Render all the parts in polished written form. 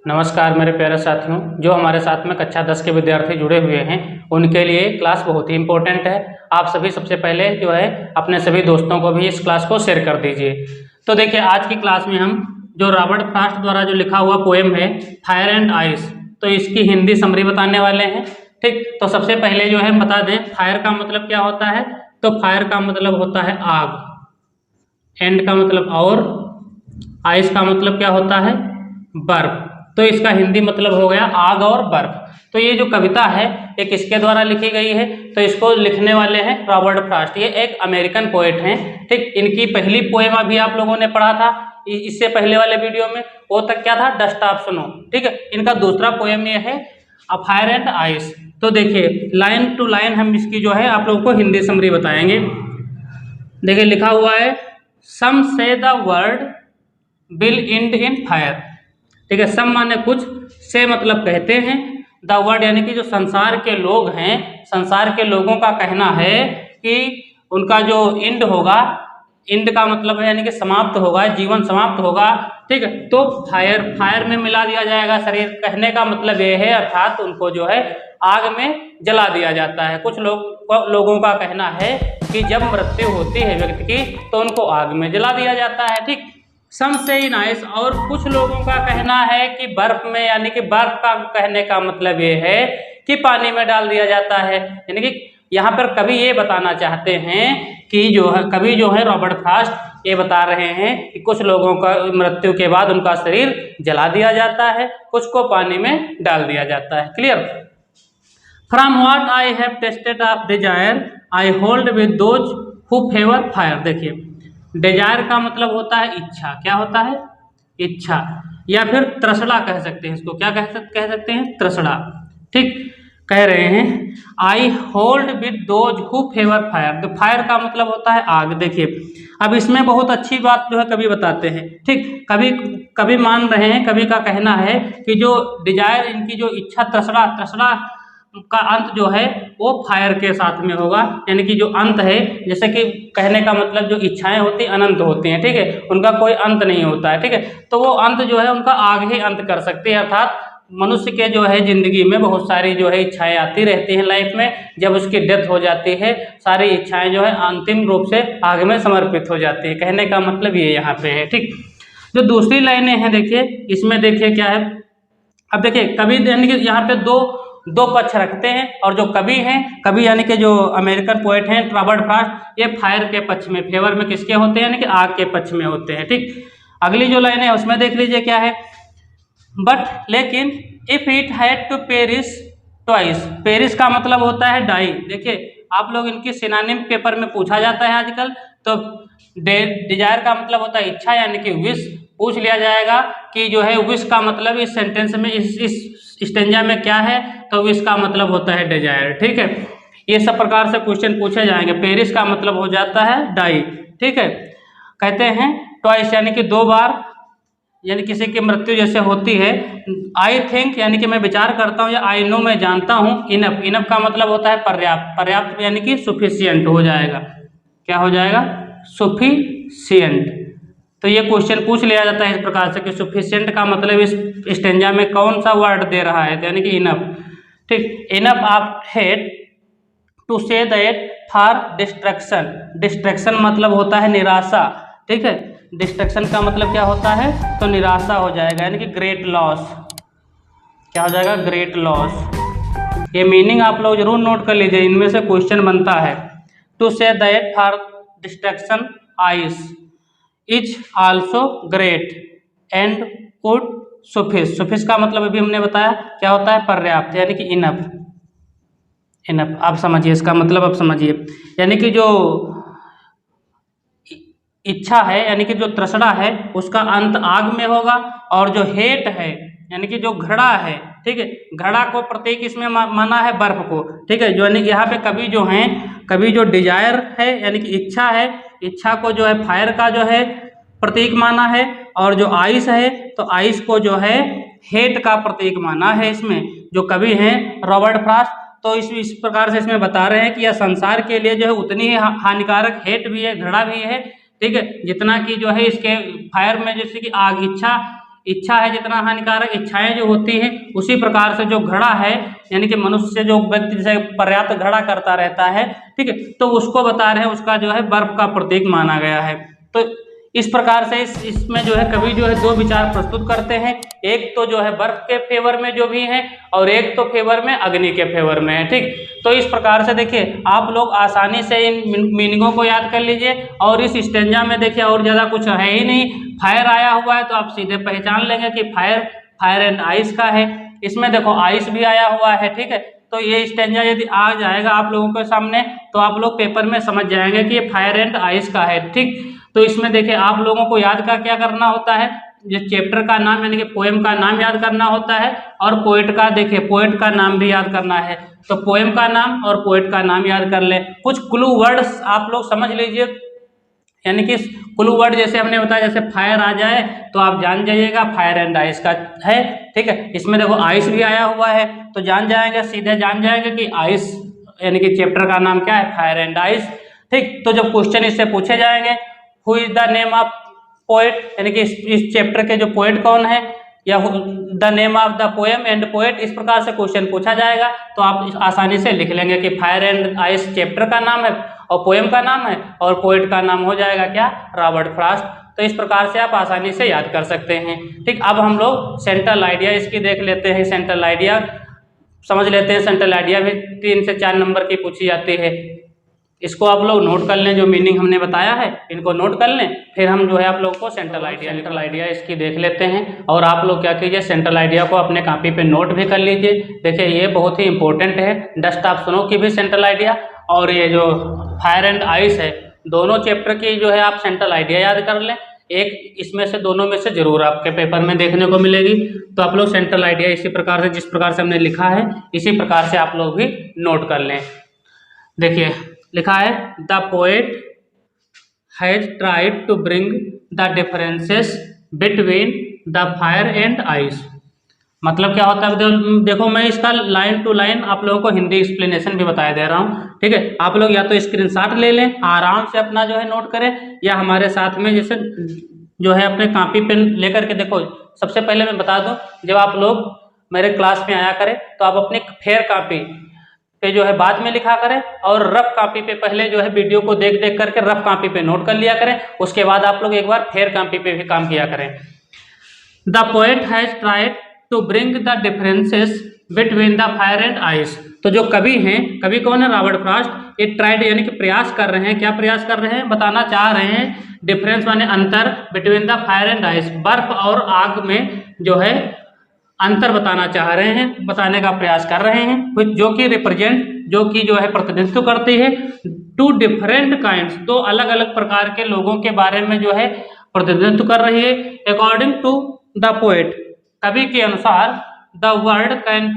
नमस्कार मेरे प्यारे साथियों, जो हमारे साथ में कक्षा 10 के विद्यार्थी जुड़े हुए हैं उनके लिए क्लास बहुत ही इम्पोर्टेंट है। आप सभी सबसे पहले जो है अपने सभी दोस्तों को भी इस क्लास को शेयर कर दीजिए। तो देखिए, आज की क्लास में हम जो रॉबर्ट फ्रॉस्ट द्वारा जो लिखा हुआ पोएम है फायर एंड आइस, तो इसकी हिंदी समरी बताने वाले हैं। ठीक, तो सबसे पहले जो है बता दें फायर का मतलब क्या होता है। तो फायर का मतलब होता है आग, एंड का मतलब और, आइस का मतलब क्या होता है बर्फ। तो इसका हिंदी मतलब हो गया आग और बर्फ। तो ये जो कविता है ये किसके द्वारा लिखी गई है, तो इसको लिखने वाले हैं रॉबर्ट फ्रॉस्ट। ये एक अमेरिकन पोएट हैं। ठीक, इनकी पहली पोएम अभी आप लोगों ने पढ़ा था इससे पहले वाले वीडियो में, वो तक क्या था, डस्ट ऑफ स्नो। ठीक है, इनका दूसरा पोएम ये है अ फायर एंड आइस। तो देखिए लाइन टू लाइन हम इसकी जो है आप लोगों को हिंदी समरी बताएंगे। देखिए लिखा हुआ है, सम से the word will and in fire. ठीक है, सम माने कुछ, से मतलब कहते हैं, द वर्ड यानी कि जो संसार के लोग हैं, संसार के लोगों का कहना है कि उनका जो एंड होगा, एंड का मतलब है यानी कि समाप्त होगा, जीवन समाप्त होगा। ठीक है, तो फायर, फायर में मिला दिया जाएगा शरीर। कहने का मतलब ये है, अर्थात उनको जो है आग में जला दिया जाता है। कुछ लोगों का कहना है कि जब मृत्यु होती है व्यक्ति की तो उनको आग में जला दिया जाता है। ठीक, सम से इन आइस, और कुछ लोगों का कहना है कि बर्फ में, यानी कि बर्फ का कहने का मतलब ये है कि पानी में डाल दिया जाता है। यानी कि यहाँ पर कवि ये बताना चाहते हैं कि जो है कवि जो है रॉबर्ट फ्रॉस्ट ये बता रहे हैं कि कुछ लोगों का मृत्यु के बाद उनका शरीर जला दिया जाता है, कुछ को पानी में डाल दिया जाता है। Clear? From what I have tested of desire I hold with those who favour fire. देखिए, डिजायर का मतलब होता है इच्छा। क्या होता है? इच्छा, या फिर तृष्णा कह सकते हैं इसको। क्या कह सकते हैं? तृष्णा। ठीक, कह रहे हैं I hold with those who favour fire. तो फायर का मतलब होता है आग। देखिए, अब इसमें बहुत अच्छी बात जो है कवि बताते हैं। ठीक, कवि मान रहे हैं, कवि का कहना है कि जो डिजायर, इनकी जो इच्छा, तृष्णा का अंत जो है वो फायर के साथ में होगा। यानी कि जो अंत है, जैसे कि कहने का मतलब जो इच्छाएं होती अनंत होती हैं। ठीक है, उनका कोई अंत नहीं होता है। ठीक है, तो वो अंत जो है उनका आग ही अंत कर सकती है। अर्थात मनुष्य के जो है जिंदगी में बहुत सारी जो है इच्छाएं आती रहती हैं लाइफ में। जब उसकी डेथ हो जाती है सारी इच्छाएं जो है अंतिम रूप से आग में समर्पित हो जाती है। कहने का मतलब ये यहाँ पे है। ठीक, जो दूसरी लाइनें हैं देखिए, इसमें देखिए क्या है। अब देखिए कवि यानी कि यहाँ पे दो पक्ष रखते हैं, और जो कवि हैं, कवि यानी कि जो अमेरिकन पोएट हैं रॉबर्ट फ्रॉस्ट, ये फायर के पक्ष में, फेवर में किसके होते हैं, यानी कि आग के पक्ष में होते हैं। ठीक, अगली जो लाइन है उसमें देख लीजिए क्या है, बट लेकिन if it had to perish twice. Perish का मतलब होता है डाई। देखिए आप लोग इनकी सिनोनिम पेपर में पूछा जाता है आजकल। तो डिजायर का मतलब होता है इच्छा, यानी कि विश। पूछ लिया जाएगा कि जो है विश का मतलब इस सेंटेंस में, इस स्टेंजा में क्या है, तो विश का मतलब होता है डिजायर। ठीक है, ये सब प्रकार से क्वेश्चन पूछे जाएंगे। पेरिस का मतलब हो जाता है डाई। ठीक है, कहते हैं ट्वाइस यानी कि दो बार, यानी किसी की मृत्यु जैसे होती है। आई थिंक यानी कि मैं विचार करता हूँ, या आई नो मैं जानता हूँ। इनफ, इनफ का मतलब होता है पर्याप्त। पर्याप्त यानी कि सुफिशियंट हो जाएगा। क्या हो जाएगा? सुफिशियंट। तो ये क्वेश्चन पूछ लिया जाता है इस प्रकार से कि सुफिशियंट का मतलब इस स्टेंजा में कौन सा वर्ड दे रहा है, यानी कि इनफ। ठीक, enough of hate to say that for destruction. Destruction मतलब होता है निराशा। ठीक है, डिस्ट्रक्शन का मतलब क्या होता है, तो निराशा हो जाएगा, यानी कि ग्रेट लॉस। क्या हो जाएगा? Great loss. ये मीनिंग आप लोग जरूर नोट कर लीजिए, इनमें से क्वेश्चन बनता है। To say that for destruction ice is also great and good suffice. Suffice का मतलब अभी हमने बताया क्या होता है, पर्याप्त, यानी कि इनफ। इनफ आप समझिए इसका मतलब, आप समझिए यानी कि जो इच्छा है, यानी कि जो तृष्णा है, उसका अंत आग में होगा। और जो हेट है, यानी कि जो घृणा है, ठीक है, घृणा को प्रतीक इसमें माना है बर्फ को। ठीक है, जो यानी कि यहाँ पे कवि जो हैं, कवि जो डिजायर है यानी कि इच्छा है, इच्छा को जो है फायर का जो है प्रतीक माना है। और जो आइस है, तो आइस को जो है हेट का प्रतीक माना है इसमें, जो कवि हैं रॉबर्ट फ्रॉस्ट। तो इस प्रकार से इसमें बता रहे हैं कि यह संसार के लिए जो है उतनी ही हानिकारक हेट भी है, घृणा भी है। ठीक है, जितना कि जो है इसके फायर में जैसे कि आग, इच्छा, इच्छा है जितना हानिकारक, इच्छाएं जो होती हैं उसी प्रकार से जो घड़ा है, यानी कि मनुष्य जो व्यक्ति जैसे पर्याप्त घड़ा करता रहता है, ठीक है, तो उसको बता रहे हैं, उसका जो है बर्फ का प्रतीक माना गया है। तो इस प्रकार से इसमें जो है कवि जो है दो विचार प्रस्तुत करते हैं, एक तो जो है बर्फ के फेवर में जो भी है और एक तो फेवर में अग्नि के फेवर में है, ठीक। तो इस प्रकार से देखिए आप लोग आसानी से इन मीनिंगों को याद कर लीजिए। और इस स्टेंजा में देखिए और ज़्यादा कुछ है ही नहीं, फायर आया हुआ है तो आप सीधे पहचान लेंगे कि फायर एंड आइस का है। इसमें देखो आइस भी आया हुआ है, ठीक है। तो ये स्टेंजा यदि आ जाएगा आप लोगों के सामने तो आप लोग पेपर में समझ जाएंगे कि ये फायर एंड आइस का है, ठीक। तो इसमें देखिए आप लोगों को याद का क्या करना होता है, जो चैप्टर का नाम यानी कि पोएम का नाम याद करना होता है और पोएट का, देखिए पोएट का नाम भी याद करना है। तो पोएम का नाम और पोएट का नाम याद कर ले। कुछ क्लू वर्ड्स आप लोग समझ लीजिए, यानी कि क्लू वर्ड जैसे हमने बताया, जैसे फायर आ जाए तो आप जान जाइएगा फायर एंड आइस का है, ठीक है। इसमें देखो आइस भी आया हुआ है तो जान जाएंगे, सीधे जान जाएंगे कि आइस यानी कि चैप्टर का नाम क्या है, फायर एंड आइस, ठीक। तो जब क्वेश्चन इससे पूछे जाएंगे who is the name of poet, यानी कि इस चैप्टर के जो पोएट कौन है, या the name of the poem and poet, इस प्रकार से क्वेश्चन पूछा जाएगा तो आप आसानी से लिख लेंगे कि फायर एंड आइस चैप्टर का नाम है और पोएम का नाम है और पोएट का नाम हो जाएगा क्या, रॉबर्ट फ्रॉस्ट। तो इस प्रकार से आप आसानी से याद कर सकते हैं, ठीक। अब हम लोग सेंट्रल आइडिया इसकी देख लेते हैं, सेंट्रल आइडिया समझ लेते हैं। सेंट्रल आइडिया भी 3 से 4 नंबर की पूछी जाती है, इसको आप लोग नोट कर लें, जो मीनिंग हमने बताया है इनको नोट कर लें, फिर हम जो है आप लोग को सेंट्रल आइडिया इसकी देख लेते हैं। और आप लोग क्या कीजिए, सेंट्रल आइडिया को अपने कॉपी पे नोट भी कर लीजिए। देखिए ये बहुत ही इंपॉर्टेंट है, डस्ट ऑफ स्नो की भी सेंट्रल आइडिया और ये जो फायर एंड आइस है, दोनों चैप्टर की जो है आप सेंट्रल आइडिया याद कर लें। एक इसमें से दोनों में से जरूर आपके पेपर में देखने को मिलेगी। तो आप लोग सेंट्रल आइडिया इसी प्रकार से, जिस प्रकार से हमने लिखा है इसी प्रकार से आप लोग भी नोट कर लें। देखिए लिखा है the poet has tried to bring the differences between the fire and ice. मतलब क्या होता है, देखो मैं इसका लाइन टू लाइन आप लोगों को हिंदी एक्सप्लेनेशन भी बताया दे रहा हूँ, ठीक है। आप लोग या तो स्क्रीनशॉट ले लें, आराम से अपना जो है नोट करें, या हमारे साथ में जैसे जो है अपने कॉपी पेन लेकर के देखो। सबसे पहले मैं बता दूं, जब आप लोग मेरे क्लास में आया करें तो आप अपनी फेयर कॉपी पे जो है बाद में लिखा करें और रफ कॉपी पे पहले जो है वीडियो को देख देख करके रफ कॉपी पे नोट कर लिया करें, उसके बाद आप लोग एक बार फेयर कॉपी पे भी काम किया करें। The poet has tried to bring the differences between the fire and ice. तो जो कवि हैं, कवि कौन है, रॉबर्ट फ्रॉस्ट। ये ट्राइड यानी कि प्रयास कर रहे हैं, क्या प्रयास कर रहे हैं, बताना चाह रहे हैं, डिफरेंस माने अंतर, between the fire and ice, बर्फ और आग में जो है अंतर बताना चाह रहे हैं, बताने का प्रयास कर रहे हैं, जो कि रिप्रेजेंट, जो कि जो है प्रतिनिधित्व करती है टू डिफरेंट काइंड्स, दो अलग अलग प्रकार के लोगों के बारे में जो है प्रतिनिधित्व कर रही है। अकॉर्डिंग टू द पोएट, कवि के अनुसार the world can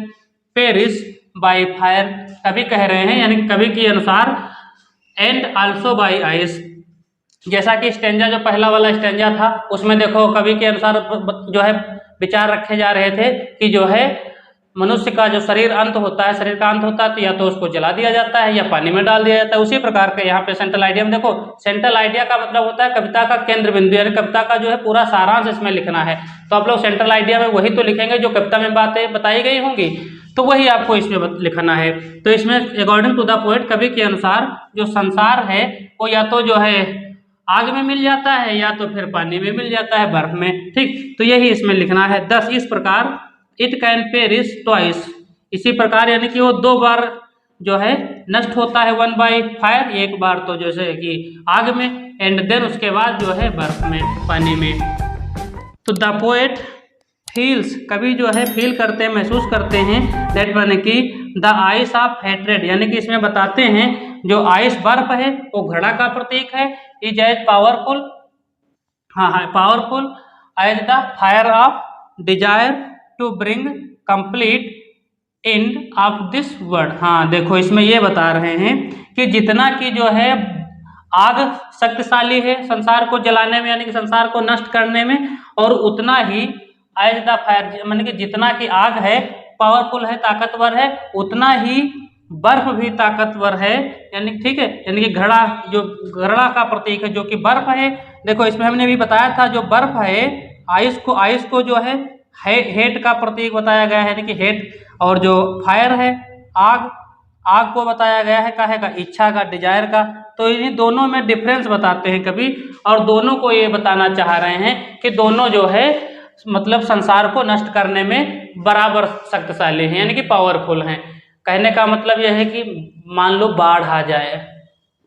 perish by fire, कवि कह रहे हैं यानी कवि के अनुसार, एंड आल्सो बाय आइस। जैसा कि स्टेंजा जो पहला वाला स्टेंजा था उसमें देखो कवि के अनुसार जो है विचार रखे जा रहे थे कि जो है मनुष्य का जो शरीर अंत होता है, शरीर का अंत होता है तो या तो उसको जला दिया जाता है या पानी में डाल दिया जाता है। उसी प्रकार के यहाँ पे सेंट्रल आइडिया में देखो, सेंट्रल आइडिया का मतलब होता है कविता का केंद्र बिंदु, यानी कविता का जो है पूरा सारांश इसमें लिखना है। तो आप लोग सेंट्रल आइडिया में वही तो लिखेंगे जो कविता में बातें बताई गई होंगी, तो वही आपको इसमें लिखना है। तो इसमें अकॉर्डिंग टू द पोएट, कवि के अनुसार जो संसार है वो या तो जो है आग में मिल जाता है या तो फिर पानी में मिल जाता है, बर्फ में, ठीक। तो यही इसमें लिखना है। 10 इस प्रकार इट कैन पेरिश ट्वाइस, इसी प्रकार यानी कि वो 2 बार जो है नष्ट होता है, 1 बाय फायर, एक बार तो जैसे कि आग में, एंड देन उसके बाद जो है बर्फ में, पानी में। तो द पोएट फील्स, कभी जो है फील करते हैं, महसूस करते हैं, दैट माने कि द आइस ऑफ हेट्रेड, यानी कि इसमें बताते हैं जो आइस बर्फ है वो घड़ा का प्रतीक है, is as powerful, powerful as the fire of desire to bring complete end of this world. हाँ देखो इसमें ये बता रहे हैं कि जितना कि जो है आग शक्तिशाली है संसार को जलाने में, यानी कि संसार को नष्ट करने में, और उतना ही एज द फायर, यानी कि जितना कि आग है पावरफुल है, ताकतवर है, उतना ही बर्फ भी ताकतवर है, यानी ठीक है, यानी कि घड़ा, जो घड़ा का प्रतीक है जो कि बर्फ है। देखो इसमें हमने भी बताया था जो बर्फ है आइस को जो है हेट का प्रतीक बताया गया है, यानी कि हेट, और जो फायर है आग को बताया गया है काहे का, इच्छा का, डिजायर का। तो इन दोनों में डिफरेंस बताते हैं कवि, और दोनों को ये बताना चाह रहे हैं कि दोनों जो है मतलब संसार को नष्ट करने में बराबर शक्तिशाली हैं, यानी कि पावरफुल हैं। कहने का मतलब यह है कि मान लो बाढ़ आ जाए,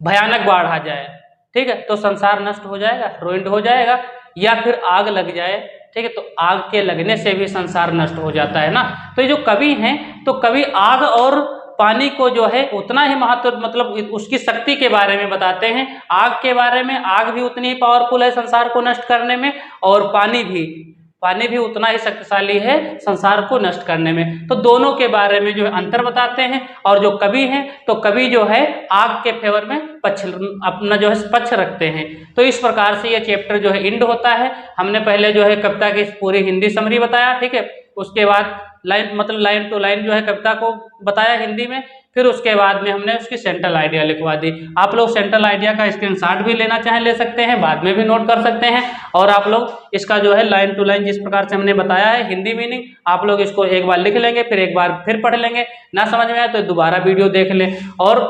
भयानक बाढ़ आ जाए, ठीक है, तो संसार नष्ट हो जाएगा, रुइंड हो जाएगा। या फिर आग लग जाए, ठीक है, तो आग के लगने से भी संसार नष्ट हो जाता है ना। तो ये जो कवि हैं, तो कवि आग और पानी को जो है उतना ही महत्व, मतलब उसकी शक्ति के बारे में बताते हैं। आग के बारे में, आग भी उतनी ही पावरफुल है संसार को नष्ट करने में, और पानी भी उतना ही शक्तिशाली है संसार को नष्ट करने में। तो दोनों के बारे में जो है अंतर बताते हैं। और जो कवि हैं, तो कवि जो है आग के फेवर में अपना जो है पक्ष रखते हैं। तो इस प्रकार से ये चैप्टर जो है एंड होता है। हमने पहले जो है कविता की पूरी हिंदी समरी बताया, ठीक है, उसके बाद लाइन टू लाइन जो है कविता को बताया हिंदी में, फिर उसके बाद में हमने उसकी सेंट्रल आइडिया लिखवा दी। आप लोग सेंट्रल आइडिया का स्क्रीनशॉट भी लेना चाहें ले सकते हैं, बाद में भी नोट कर सकते हैं। और आप लोग इसका जो है लाइन टू लाइन जिस प्रकार से हमने बताया है हिंदी मीनिंग, आप लोग इसको एक बार लिख लेंगे, फिर एक बार फिर पढ़ लेंगे, ना समझ में आए तो दोबारा वीडियो देख लें। और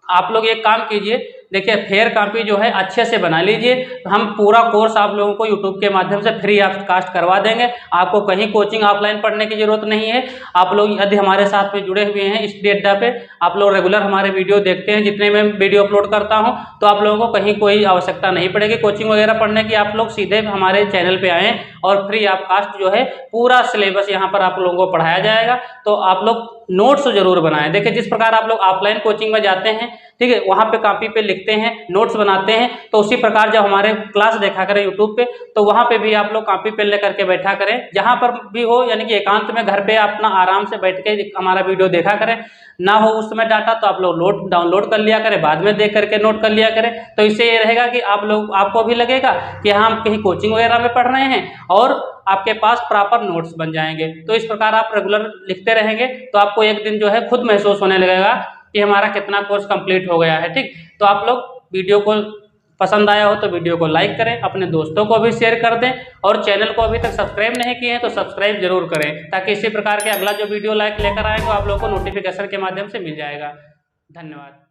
आप लोग एक काम कीजिए, देखिए फेयर कॉपी जो है अच्छे से बना लीजिए। हम पूरा कोर्स आप लोगों को यूट्यूब के माध्यम से फ्री ऑफ कास्ट करवा देंगे, आपको कहीं कोचिंग ऑफलाइन पढ़ने की जरूरत नहीं है। आप लोग यदि हमारे साथ में जुड़े हुए हैं स्टडी अड्डा पे, आप लोग रेगुलर हमारे वीडियो देखते हैं, जितने मैं वीडियो अपलोड करता हूं, तो आप लोगों को कहीं कोई आवश्यकता नहीं पड़ेगी कोचिंग वगैरह पढ़ने की। आप लोग सीधे हमारे चैनल पे आएँ और फ्री ऑफ कास्ट जो है पूरा सिलेबस यहाँ पर आप लोगों को पढ़ाया जाएगा। तो आप लोग नोट्स जरूर बनाएं। देखिए जिस प्रकार आप लोग ऑफलाइन कोचिंग में जाते हैं, ठीक है, वहाँ पे कॉपी पे लिखते हैं, नोट्स बनाते हैं, तो उसी प्रकार जब हमारे क्लास देखा करें यूट्यूब पे, तो वहाँ पे भी आप लोग कॉपी पे लेकर के बैठा करें, जहाँ पर भी हो, यानी कि एकांत में घर पे अपना आराम से बैठ के हमारा वीडियो देखा करें। ना हो उस समय डाटा तो आप लोग डाउनलोड कर लिया करें, बाद में देख करके नोट कर लिया करें। तो इससे ये रहेगा कि आपको भी लगेगा कि हम कहीं कोचिंग वगैरह में पढ़ रहे हैं, और आपके पास प्रॉपर नोट्स बन जाएंगे। तो इस प्रकार आप रेगुलर लिखते रहेंगे तो आपको एक दिन जो है खुद महसूस होने लगेगा कि हमारा कितना कोर्स कंप्लीट हो गया है। ठीक, तो आप लोग वीडियो को पसंद आया हो तो वीडियो को लाइक करें, अपने दोस्तों को भी शेयर कर दें, और चैनल को अभी तक सब्सक्राइब नहीं किए हैं तो सब्सक्राइब जरूर करें, ताकि इसी प्रकार के अगला जो वीडियो लेकर आएंगे आप लोगों को नोटिफिकेशन के माध्यम से मिल जाएगा। धन्यवाद।